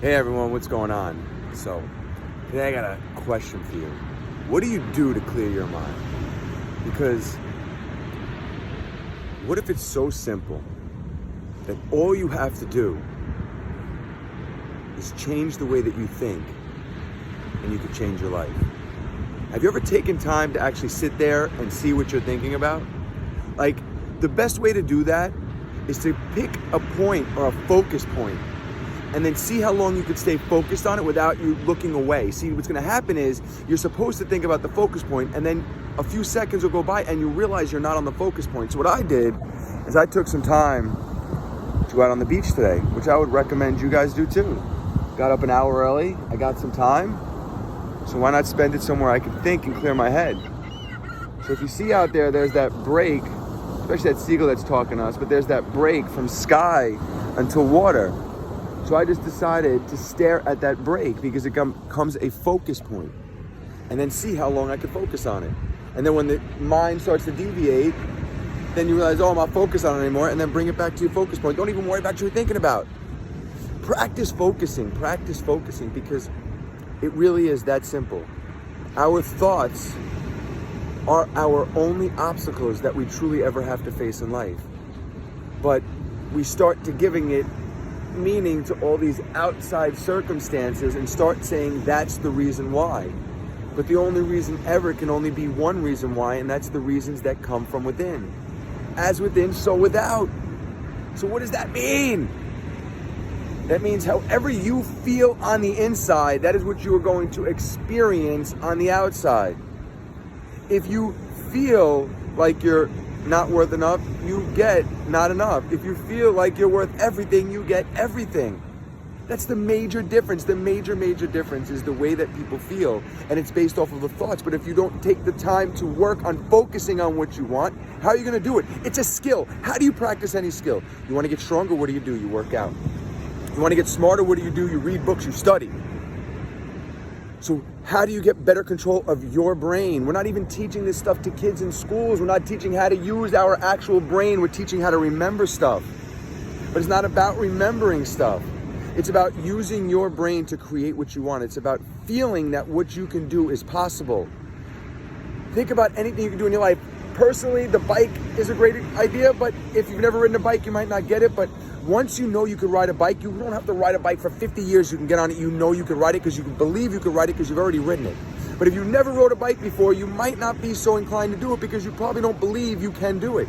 Hey everyone, what's going on? So, today I got a question for you. What do you do to clear your mind? Because what if it's so simple that all you have to do is change the way that you think and you could change your life? Have you ever taken time to actually sit there and see what you're thinking about? Like, the best way to do that is to pick a point or a focus point and then see how long you could stay focused on it without you looking away. See, what's gonna happen is you're supposed to think about the focus point, and then a few seconds will go by and you realize you're not on the focus point. So what I did is I took some time to go out on the beach today, which I would recommend you guys do too. Got up an hour early, I got some time, so why not spend it somewhere I can think and clear my head? So if you see out there, there's that break, especially that seagull that's talking to us, but there's that break from sky until water. So I just decided to stare at that break because it becomes a focus point, and then see how long I could focus on it. And then when the mind starts to deviate, then you realize, oh, I'm not focused on it anymore, and then bring it back to your focus point. Don't even worry about what you're thinking about. Practice focusing, because it really is that simple. Our thoughts are our only obstacles that we truly ever have to face in life. But we start to giving it meaning to all these outside circumstances and start saying that's the reason why. But the only reason ever can only be one reason why, and that's the reasons that come from within. As within, so without. So what does that mean? That means however you feel on the inside, that is what you are going to experience on the outside. If you feel like you're not worth enough, you get not enough. If you feel like you're worth everything, you get everything. That's the major difference. The major difference is the way that people feel, and it's based off of the thoughts. But if you don't take the time to work on focusing on what you want, how are you going to do it? It's a skill. How do you practice any skill? You want to get stronger, what do? You work out. You want to get smarter, what do? You read books, you study. So how do you get better control of your brain? We're not even teaching this stuff to kids in schools. We're not teaching how to use our actual brain. We're teaching how to remember stuff. But it's not about remembering stuff. It's about using your brain to create what you want. It's about feeling that what you can do is possible. Think about anything you can do in your life. Personally, the bike is a great idea, but if you've never ridden a bike, you might not get it. But once you know you could ride a bike, you don't have to ride a bike for 50 years. You can get on it. You know you can ride it because you can believe you can ride it because you've already ridden it. But if you never rode a bike before, you might not be so inclined to do it because you probably don't believe you can do it.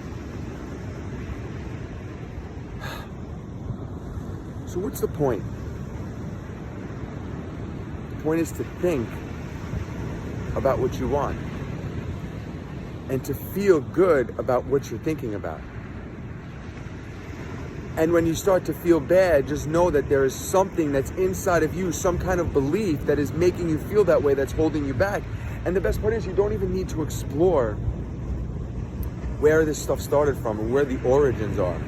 So what's the point? The point is to think about what you want and to feel good about what you're thinking about. And when you start to feel bad, just know that there is something that's inside of you, some kind of belief that is making you feel that way, that's holding you back. And the best part is you don't even need to explore where this stuff started from and where the origins are.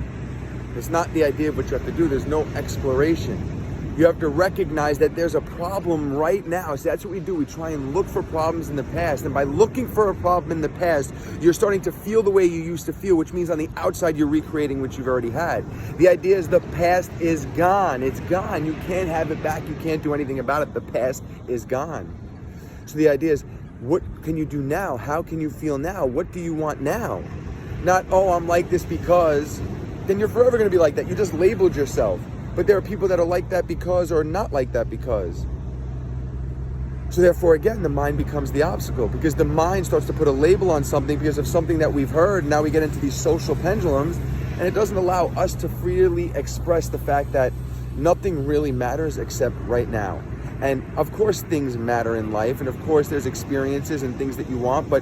It's not the idea of what you have to do. There's no exploration. You have to recognize that there's a problem right now. So that's what we do. We try and look for problems in the past. And by looking for a problem in the past, you're starting to feel the way you used to feel, which means on the outside, you're recreating what you've already had. The idea is the past is gone. It's gone. You can't have it back. You can't do anything about it. The past is gone. So the idea is, what can you do now? How can you feel now? What do you want now? Not, oh, I'm like this because, then you're forever going to be like that. You just labeled yourself. But there are people that are like that because or not like that because. So therefore, again, the mind becomes the obstacle because the mind starts to put a label on something because of something that we've heard. Now we get into these social pendulums, and it doesn't allow us to freely express the fact that nothing really matters except right now. And of course, things matter in life. And of course, there's experiences and things that you want. But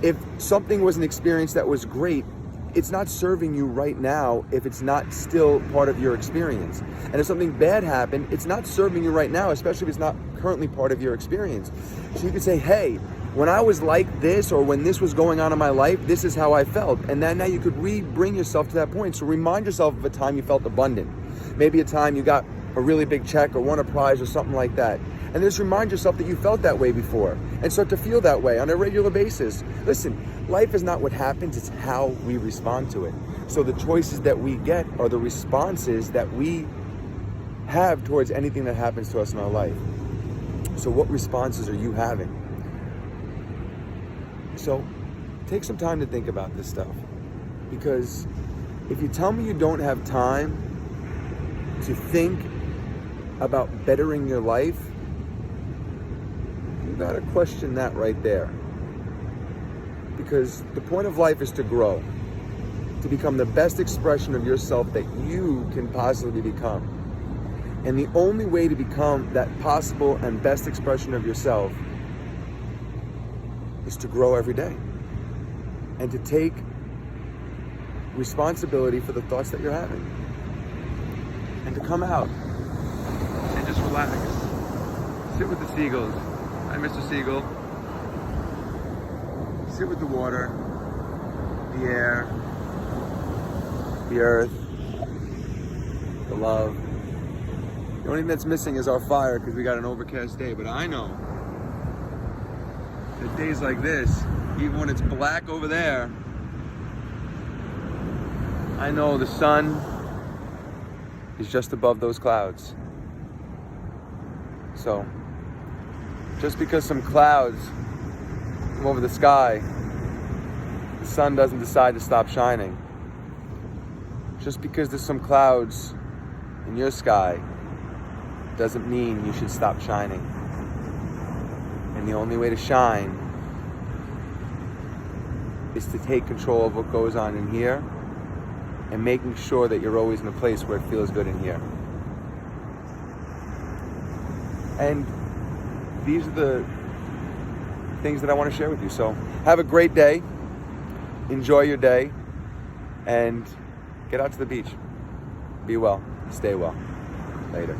if something was an experience that was great, it's not serving you right now if it's not still part of your experience. And if something bad happened, it's not serving you right now, especially if it's not currently part of your experience. So you could say, hey, when I was like this or when this was going on in my life, this is how I felt. And then now you could bring yourself to that point. So remind yourself of a time you felt abundant. Maybe a time you got a really big check or won a prize or something like that. And just remind yourself that you felt that way before and start to feel that way on a regular basis. Listen, life is not what happens, it's how we respond to it. So the choices that we get are the responses that we have towards anything that happens to us in our life. So what responses are you having? So take some time to think about this stuff, because if you tell me you don't have time to think about bettering your life, you gotta question that right there. Because the point of life is to grow, to become the best expression of yourself that you can possibly become. And the only way to become that possible and best expression of yourself is to grow every day and to take responsibility for the thoughts that you're having, and to come out and just relax. Sit with the seagulls. Hi, Mr. Seagull. Sit with the water, the air, the earth, the love. The only thing that's missing is our fire, because we got an overcast day. But I know that days like this, even when it's black over there, I know the sun is just above those clouds. So, just because some clouds come over the sky, the sun doesn't decide to stop shining. Just because there's some clouds in your sky doesn't mean you should stop shining. And the only way to shine is to take control of what goes on in here and making sure that you're always in a place where it feels good in here. And these are the things that I want to share with you. So have a great day, enjoy your day, and get out to the beach. Be well, stay well. Later.